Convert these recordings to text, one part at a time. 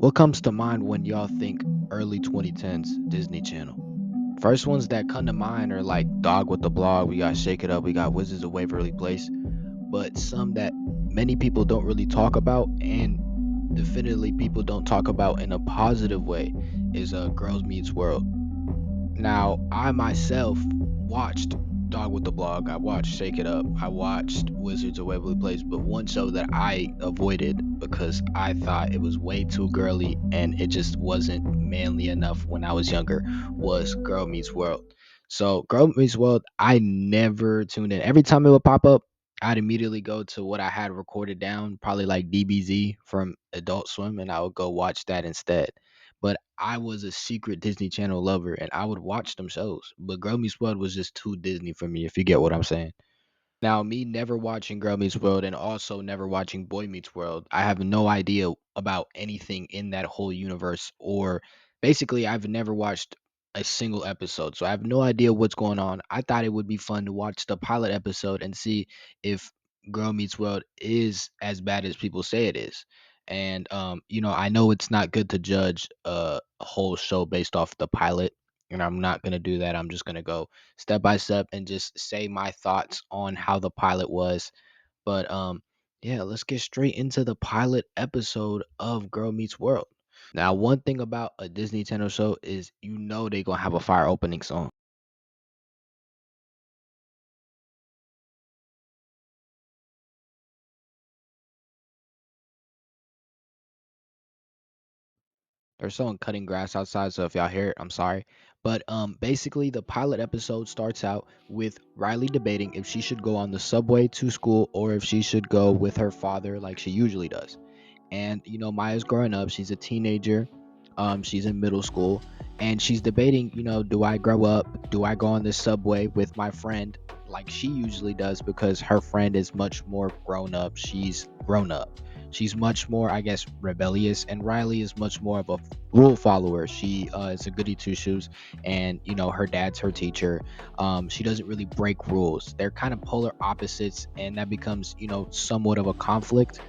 What comes to mind when y'all think early 2010s Disney Channel? First ones that come to mind are like Dog with the Blog, we got Shake It Up, we got Wizards of Waverly Place, but some that many people don't really talk about and definitely people don't talk about in a positive way is Girls Meets World. Now, I myself watched Dog with the Blog. I watched Shake It Up. I watched Wizards of Waverly Place, but one show that I avoided because I thought it was way too girly and it just wasn't manly enough when I was younger was Girl Meets World. So, Girl Meets World, I never tuned in. Every time it would pop up, I'd immediately go to what I had recorded down, probably like DBZ from Adult Swim, and I would go watch that instead. But I was a secret Disney Channel lover and I would watch them shows. But Girl Meets World was just too Disney for me, if you get what I'm saying. Now, me never watching Girl Meets World and also never watching Boy Meets World, I have no idea about anything in that whole universe, or basically, I've never watched a single episode. So I have no idea what's going on. I thought it would be fun to watch the pilot episode and see if Girl Meets World is as bad as people say it is. And I know it's not good to judge a whole show based off the pilot, and I'm not gonna do that. I'm just gonna go step by step and just say my thoughts on how the pilot was. But yeah, let's get straight into the pilot episode of Girl Meets World. Now, one thing about a Disney Channel show is they're gonna have a fire opening song. There's someone cutting grass outside, so if y'all hear it, I'm sorry. But basically the pilot episode starts out with Riley debating if she should go on the subway to school or if she should go with her father like she usually does. And Maya's growing up, she's a teenager, she's in middle school, and she's debating, do I grow up, do I go on the subway with my friend like she usually does, because her friend is much more grown up, she's grown up, she's much more, I guess, rebellious, and Riley is much more of a rule follower. She is a goody two shoes, and her dad's her teacher. She doesn't really break rules. They're kind of polar opposites, and that becomes somewhat of a conflict.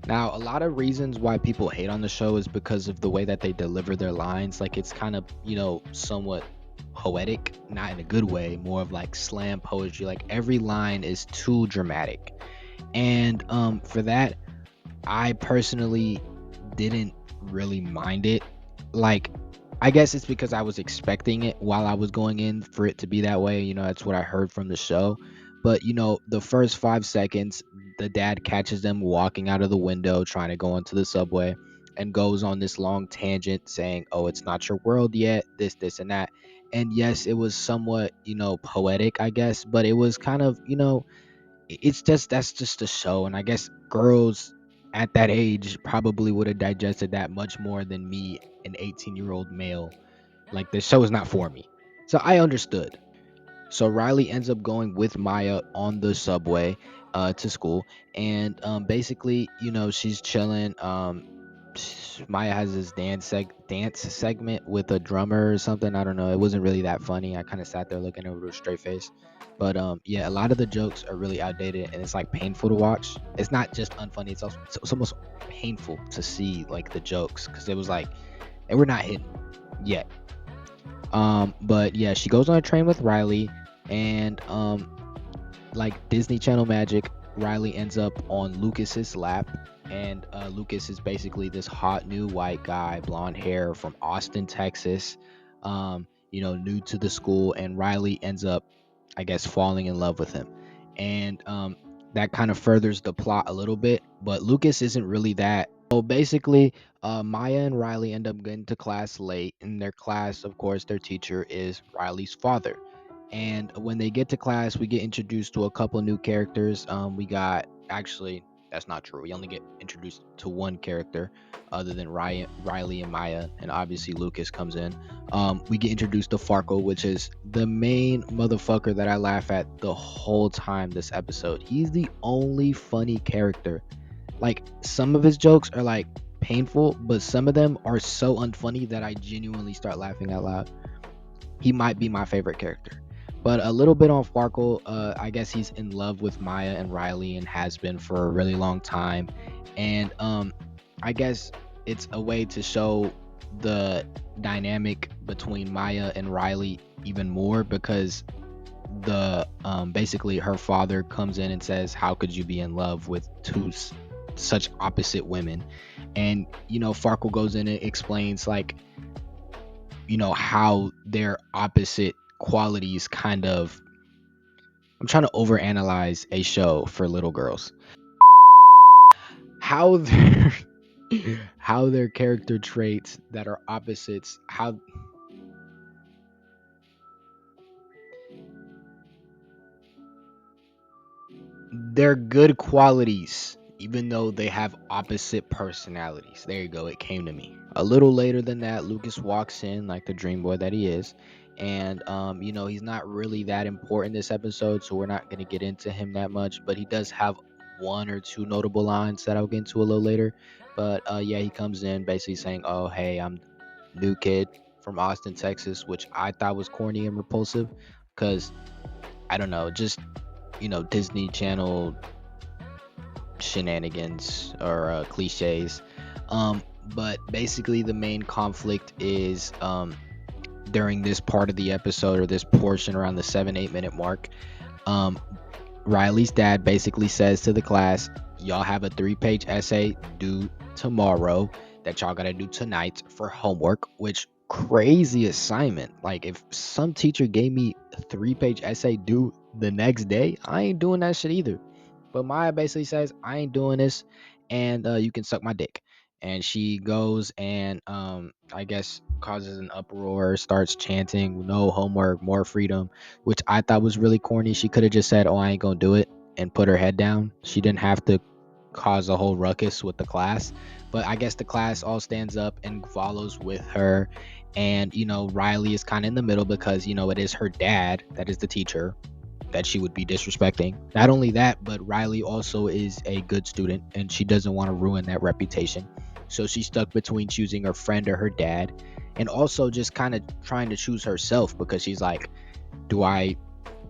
Now, a lot of reasons why people hate on the show is because of the way that they deliver their lines. Like, it's kind of, somewhat poetic, not in a good way, more of like slam poetry. Like, every line is too dramatic. And for that, I personally didn't really mind it. Like, I guess it's because I was expecting it while I was going in for it to be that way. That's what I heard from the show. But, the first 5 seconds, the dad catches them walking out of the window trying to go into the subway and goes on this long tangent saying, oh, it's not your world yet, this, and that. And yes, it was somewhat, poetic, I guess, but it was kind of, it's just that's just a show, and I guess girls at that age probably would have digested that much more than me, an 18-year-old male. Like, the show is not for me, so I understood. So Riley ends up going with Maya on the subway to school, and basically, she's chilling. Maya has this dance segment with a drummer or something. I don't know. It wasn't really that funny. I kind of sat there looking over a straight face. But yeah, a lot of the jokes are really outdated, and it's like painful to watch. It's not just unfunny; it's almost painful to see like the jokes, because it was like they were not hitting yet. But yeah, she goes on a train with Riley, and like Disney Channel magic, Riley ends up on Lucas's lap, and Lucas is basically this hot new white guy, blonde hair from Austin, Texas. New to the school, and Riley ends up, I guess, falling in love with him, and that kind of furthers the plot a little bit. But Lucas isn't really that. So basically, Maya and Riley end up getting to class late. In their class, of course, their teacher is Riley's father. And when they get to class, we get introduced to a couple new characters. We got actually that's not true. We only get introduced to one character other than Riley and Maya, and obviously Lucas comes in. We get introduced to Farkle, which is the main motherfucker that I laugh at the whole time this episode. He's the only funny character. Like, some of his jokes are like painful, but some of them are so unfunny that I genuinely start laughing out loud. He might be my favorite character. But a little bit on Farkle, I guess he's in love with Maya and Riley and has been for a really long time. And I guess it's a way to show the dynamic between Maya and Riley even more, because the basically her father comes in and says, how could you be in love with such opposite women? And Farkle goes in and explains, like, how their opposite qualities kind of, I'm trying to overanalyze a show for little girls, how their how their character traits that are opposites, how they're good qualities, even though they have opposite personalities. There you go. It came to me. A little later than that, Lucas walks in like the dream boy that he is. And, he's not really that important this episode, so we're not going to get into him that much. But he does have one or two notable lines that I'll get into a little later. But, yeah, he comes in basically saying, oh, hey, I'm new kid from Austin, Texas, which I thought was corny and repulsive because, I don't know, just, Disney Channel shenanigans or cliches. But basically, the main conflict is during this part of the episode, or this portion around the 7-8 minute mark. Um, Riley's dad basically says to the class, y'all have a 3-page essay due tomorrow that y'all gotta do tonight for homework, which crazy assignment. Like, if some teacher gave me a 3-page essay due the next day, I ain't doing that shit either. But Maya basically says, I ain't doing this, and you can suck my dick. And she goes and I guess causes an uproar, starts chanting, no homework, more freedom, which I thought was really corny. She could have just said, oh, I ain't gonna do it, and put her head down. She didn't have to cause a whole ruckus with the class. But I guess the class all stands up and follows with her. And, Riley is kind of in the middle because, it is her dad that is the teacher that she would be disrespecting. Not only that, but Riley also is a good student and she doesn't want to ruin that reputation. So she's stuck between choosing her friend or her dad, and also just kind of trying to choose herself, because she's like, do I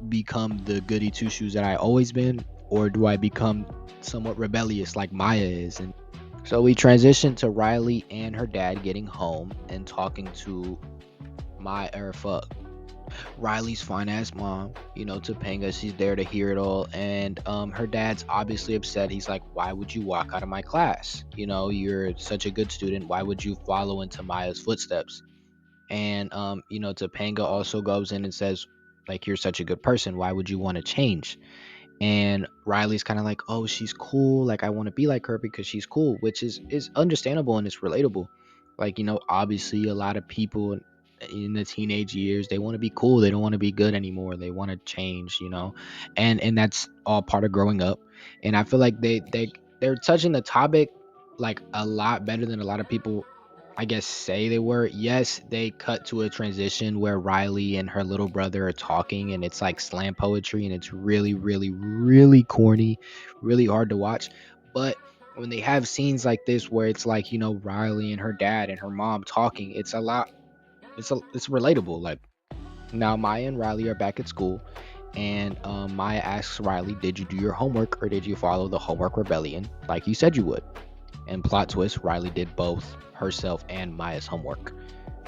become the goody two shoes that I always been, or do I become somewhat rebellious like Maya is? And so we transition to Riley and her dad getting home and talking to Riley's fine ass mom, Topanga. She's there to hear it all. And her dad's obviously upset. He's like, why would you walk out of my class? You're such a good student. Why would you follow into Maya's footsteps? And Topanga also goes in and says, like, you're such a good person. Why would you want to change? And Riley's kind of like, oh, she's cool, like I want to be like her because she's cool, which is understandable and it's relatable. Like, obviously a lot of people in the teenage years, they want to be cool, they don't want to be good anymore, they want to change, and that's all part of growing up. And I feel like they're touching the topic like a lot better than a lot of people, I guess, say they were. Yes, they cut to a transition where Riley and her little brother are talking, and it's like slam poetry, and it's really, really, really corny, really hard to watch. But when they have scenes like this where it's like, Riley and her dad and her mom talking, it's a lot. It's relatable. Like, now Maya and Riley are back at school, and Maya asks Riley, "Did you do your homework, or did you follow the homework rebellion like you said you would?" And plot twist, Riley did both herself and Maya's homework,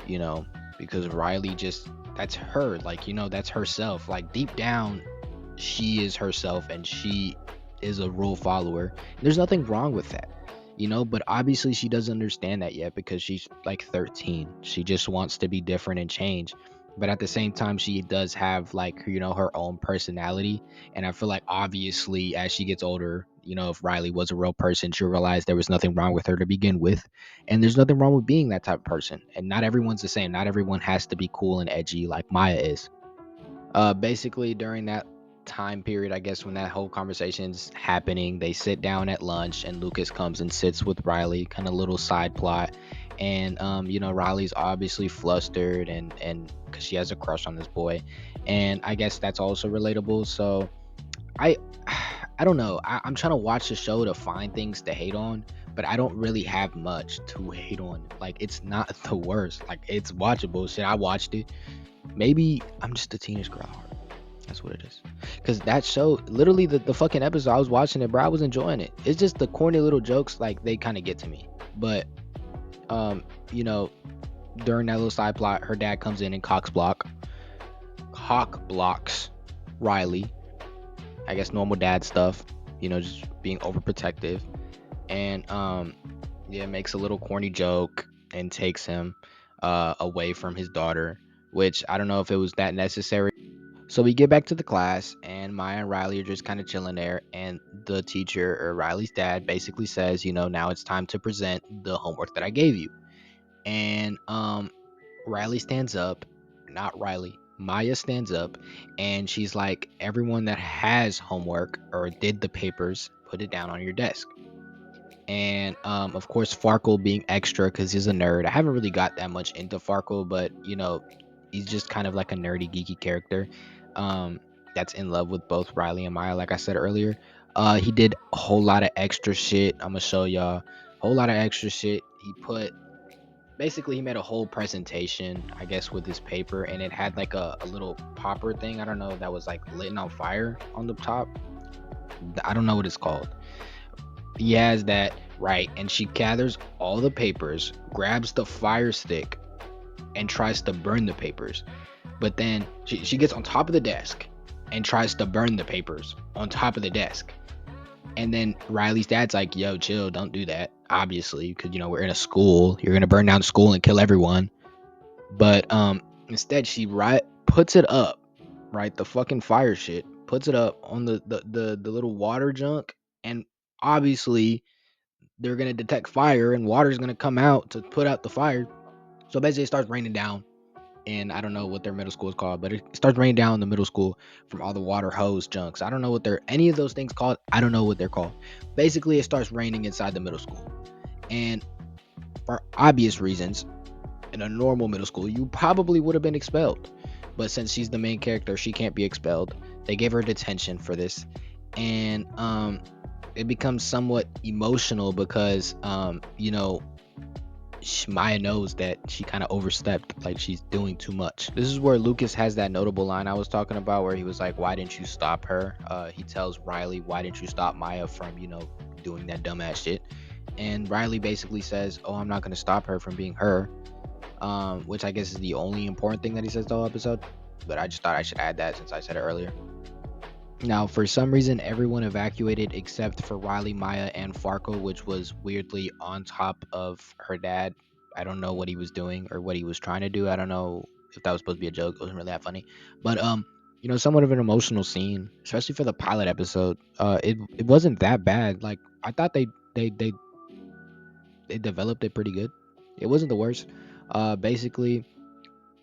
you know, because Riley just, that's her, like, that's herself. Like, deep down, she is herself and she is a rule follower. There's nothing wrong with that, but obviously she doesn't understand that yet because she's like 13. She just wants to be different and change. But at the same time, she does have, like, her own personality. And I feel like obviously as she gets older, if Riley was a real person, she'll realize there was nothing wrong with her to begin with. And there's nothing wrong with being that type of person. And not everyone's the same. Not everyone has to be cool and edgy like Maya is. Basically during that time period, I guess, when that whole conversation's happening, they sit down at lunch and Lucas comes and sits with Riley, kind of little side plot. And Riley's obviously flustered, and because she has a crush on this boy, and I guess that's also relatable. So I I don't know. I'm trying to watch the show to find things to hate on, but I don't really have much to hate on. Like, it's not the worst. Like, it's watchable. Shit, I watched it. Maybe I'm just a teenage girl at heart. That's what it is. Because that show, literally, the fucking episode, I was watching it, bro. I was enjoying it. It's just the corny little jokes, like, they kind of get to me. But um, you know, during that little side plot, her dad comes in and cock blocks Riley. I guess normal dad stuff, just being overprotective, and yeah, makes a little corny joke and takes him away from his daughter, which I don't know if it was that necessary. So we get back to the class, and Maya and Riley are just kind of chilling there, and the teacher or Riley's dad basically says, now it's time to present the homework that I gave you. And Riley stands up, not Riley. Maya stands up and she's like, everyone that has homework or did the papers, put it down on your desk. And of course, Farkle being extra because he's a nerd. I haven't really got that much into Farkle, but he's just kind of like a nerdy, geeky character um, that's in love with both Riley and Maya, like I said earlier. He did a whole lot of extra shit. I'm gonna show y'all a whole lot of extra shit. He made a whole presentation, I guess, with this paper, and it had like a little popper thing. I don't know, that was like lit on fire on the top. I don't know what it's called. He has that, right, and she gathers all the papers, grabs the fire stick, and tries to burn the papers. But then she gets on top of the desk and tries to burn the papers on top of the desk. And then Riley's dad's like, yo, chill, don't do that. Obviously, because we're in a school. You're gonna burn down the school and kill everyone. But instead she puts it up, right? The fucking fire shit, puts it up on the little water junk, and obviously they're gonna detect fire and water's gonna come out to put out the fire. So basically it starts raining down, and I don't know what their middle school is called, but it starts raining down in the middle school from all the water hose junks. I don't know what they're any of those things called. I don't know what they're called. Basically, it starts raining inside the middle school. And for obvious reasons, in a normal middle school, you probably would have been expelled. But since she's the main character, she can't be expelled. They gave her detention for this. And it becomes somewhat emotional because Maya knows that she kind of overstepped, like she's doing too much. This is where Lucas has that notable line I was talking about, where he was like, "Why didn't you stop her?" He tells Riley, "Why didn't you stop Maya from, doing that dumbass shit?" And Riley basically says, "Oh, I'm not gonna stop her from being her," which I guess is the only important thing that he says the whole episode. But I just thought I should add that since I said it earlier. Now, for some reason, everyone evacuated except for Riley, Maya, and Farco, which was weirdly on top of her dad. I don't know what he was doing or what he was trying to do. I don't know if that was supposed to be a joke. It wasn't really that funny. But somewhat of an emotional scene, especially for the pilot episode. It wasn't that bad. Like I thought they developed it pretty good. It wasn't the worst. Basically,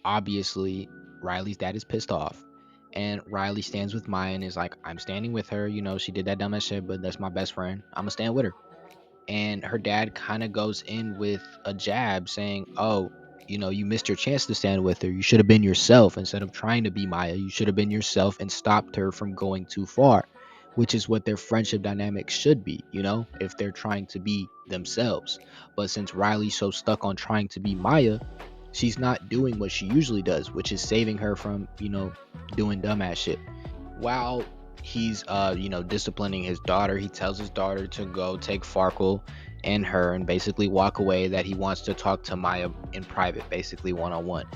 obviously, Riley's dad is pissed off. And Riley stands with Maya and is like, I'm standing with her. She did that dumbass shit, but that's my best friend. I'm going to stand with her. And her dad kind of goes in with a jab saying, oh, you missed your chance to stand with her. You should have been yourself instead of trying to be Maya. You should have been yourself and stopped her from going too far, which is what their friendship dynamic should be, if they're trying to be themselves. But since Riley's so stuck on trying to be Maya, she's not doing what she usually does, which is saving her from, doing dumbass shit. While he's disciplining his daughter, he tells his daughter to go take Farkle and her and basically walk away, that he wants to talk to Maya in private, basically one-on-one.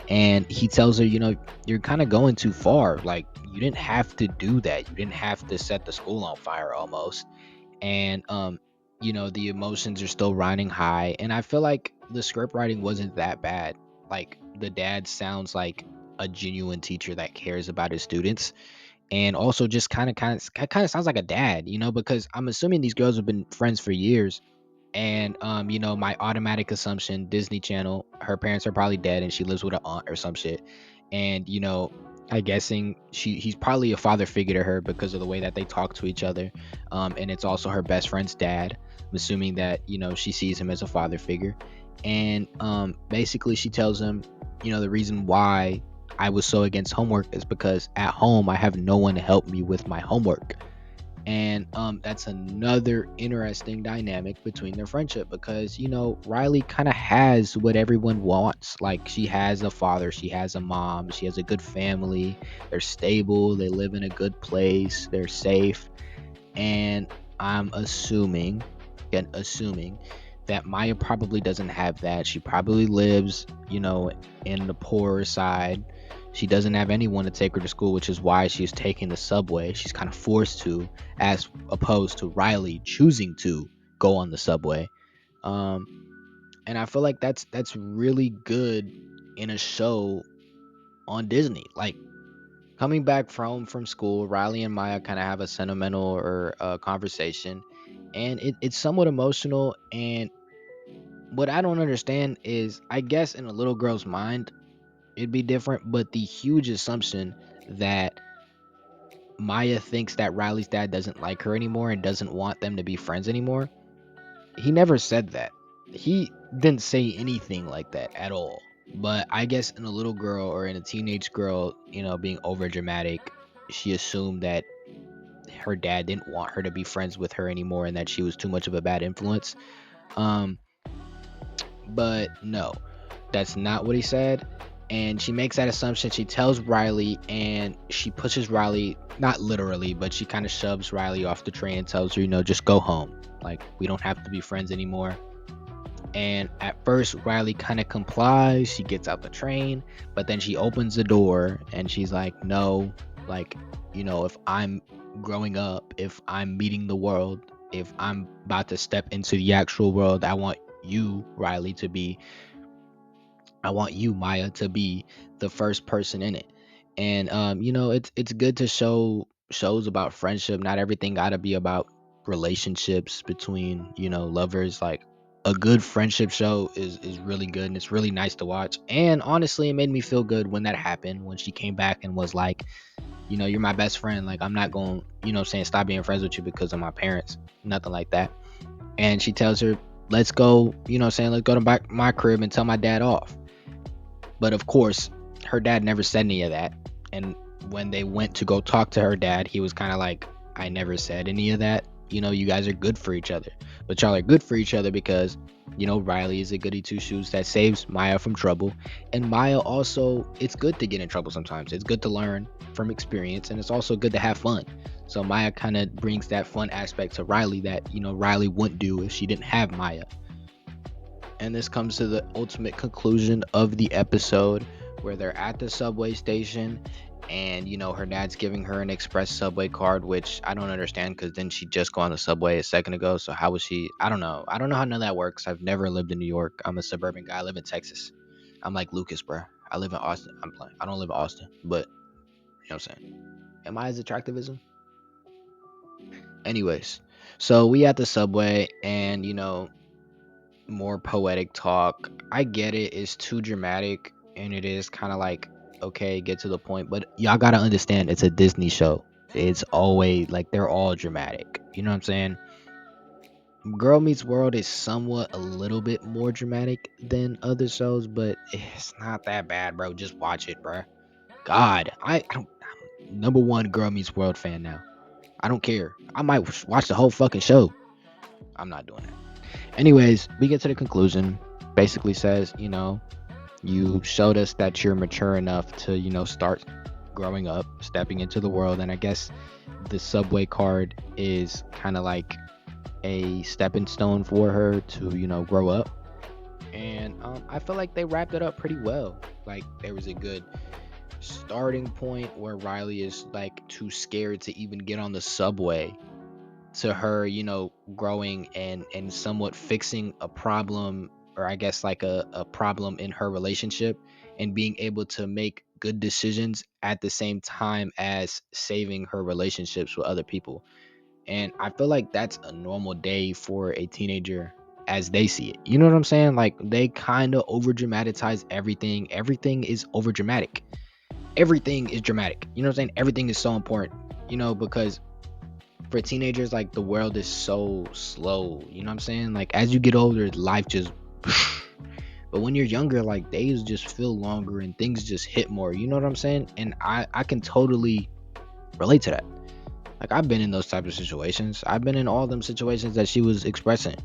And he tells her, you're kind of going too far. Like, you didn't have to do that. You didn't have to set the school on fire almost. And the emotions are still riding high, and I feel like the script writing wasn't that bad. Like, the dad sounds like a genuine teacher that cares about his students, and also just kind of sounds like a dad, because I'm assuming these girls have been friends for years. And my automatic assumption, Disney Channel, her parents are probably dead and she lives with an aunt or some shit. And I guessing he's probably a father figure to her because of the way that they talk to each other. And it's also her best friend's dad. I'm assuming that she sees him as a father figure. And basically she tells him, the reason why I was so against homework is because at home I have no one to help me with my homework. And that's another interesting dynamic between their friendship, because Riley kind of has what everyone wants. Like, she has a father, she has a mom, she has a good family, they're stable, they live in a good place, they're safe. And I'm assuming, again assuming, that Maya probably doesn't have that. She probably lives, in the poorer side. She doesn't have anyone to take her to school, which is why she's taking the subway. She's kind of forced to, as opposed to Riley choosing to go on the subway. Um, and I feel like that's really good in a show on Disney. Like, coming back from school, Riley and Maya kind of have a sentimental or conversation, and it's somewhat emotional. And what I don't understand is, I guess in a little girl's mind, it'd be different, but the huge assumption that Maya thinks that Riley's dad doesn't like her anymore and doesn't want them to be friends anymore. He never said that. He didn't say anything like that at all. But I guess in a little girl or in a teenage girl, being over dramatic, she assumed that her dad didn't want her to be friends with her anymore and that she was too much of a bad influence. Um, but no, that's not what he said. And she makes that assumption. She tells Riley, and she pushes Riley, not literally, but she kind of shoves Riley off the train and tells her, just go home. Like, we don't have to be friends anymore. And at first, Riley kind of complies. She gets out the train, but then she opens the door and she's like, no, like, if I'm growing up, if I'm meeting the world, if I'm about to step into the actual world, I want you, Maya, to be the first person in it. And it's good to show shows about friendship. Not everything gotta be about relationships between, lovers. Like, a good friendship show is really good, and it's really nice to watch. And honestly, it made me feel good when that happened, when she came back and was like, you're my best friend. Like, I'm not going, saying stop being friends with you because of my parents. Nothing like that. And she tells her, let's go, let's go to my crib and tell my dad off. But of course, her dad never said any of that. And when they went to go talk to her dad, he was kind of like, I never said any of that. You guys are good for each other. But y'all are good for each other because, Riley is a goody two shoes that saves Maya from trouble. And Maya also, it's good to get in trouble sometimes. It's good to learn from experience. And it's also good to have fun. So Maya kind of brings that fun aspect to Riley that, Riley wouldn't do if she didn't have Maya. And this comes to the ultimate conclusion of the episode, where they're at the subway station, and her dad's giving her an express subway card, which I don't understand, because didn't she just go on the subway a second ago? So how was she? I don't know how none of that works. I've never lived in New York. I'm a suburban guy. I live in Texas. I'm like Lucas, bro. I live in Austin. I'm playing. I don't live in Austin, but you know what I'm saying. Am I as attractivism? Anyways, so we at the subway, and more poetic talk. I get it. It's too dramatic, and it is kind of like, okay, get to the point. But y'all gotta understand, it's a Disney show. It's always like, they're all dramatic. You know what I'm saying? Girl Meets World is somewhat a little bit more dramatic than other shows, but it's not that bad, bro. Just watch it, bro. God, I'm number one Girl Meets World fan now. I don't care. I might watch the whole fucking show. I'm not doing that. Anyways, we get to the conclusion. Basically says, you showed us that you're mature enough to, start growing up, stepping into the world. And I guess the subway card is kind of like a stepping stone for her to, grow up. And I feel like they wrapped it up pretty well. Like, there was a good starting point where Riley is like too scared to even get on the subway, to her, growing and somewhat fixing a problem, or I guess like a problem in her relationship, and being able to make good decisions at the same time as saving her relationships with other people. And I feel like that's a normal day for a teenager as they see it. You know what I'm saying? Like, they kind of over dramatize everything. Everything is over dramatic. Everything is dramatic. You know what I'm saying? Everything is so important. Because for teenagers, like, the world is so slow. You know what I'm saying? Like, as you get older, life just but when you're younger, like, days just feel longer and things just hit more. You know what I'm saying? And I can totally relate to that. Like, I've been in those type of situations. I've been in all them situations that she was expressing.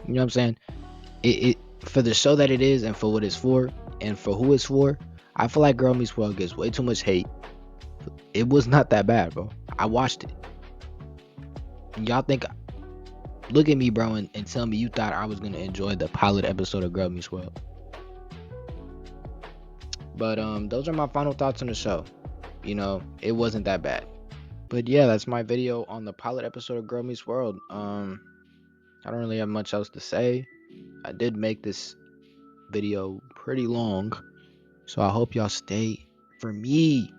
You know what I'm saying? It for the show that it is, and for what it's for, and for who it's for, I feel like Girl Meets World gets way too much hate. It was not that bad, bro. I watched it. And y'all think Look at me, bro, and tell me you thought I was gonna enjoy the pilot episode of Girl Meets World. But those are my final thoughts on the show. You know, it wasn't that bad. But yeah, that's my video on the pilot episode of Girl Meets World. I don't really have much else to say. I did make this video pretty long, so I hope y'all stay for me.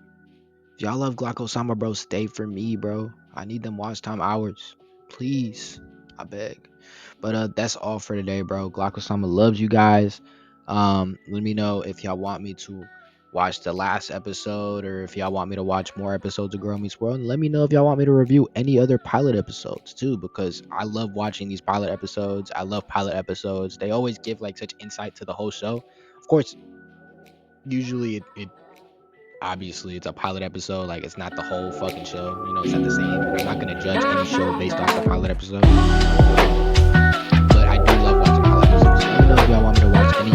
If y'all love Glauco Sama, bro, stay for me, bro. I need them watch time hours. Please. I beg. But that's all for today, bro. Glauco Sama loves you guys. Let me know if y'all want me to watch the last episode or if y'all want me to watch more episodes of Girl Meets World. And let me know if y'all want me to review any other pilot episodes too, because I love watching these pilot episodes. I love pilot episodes. They always give like such insight to the whole show. Of course, usually it obviously it's a pilot episode, like it's not the whole fucking show, you know, it's not the same, and I'm not gonna judge any show based off the pilot episode. But I do love watching pilot episodes. Let me know if y'all want me to watch any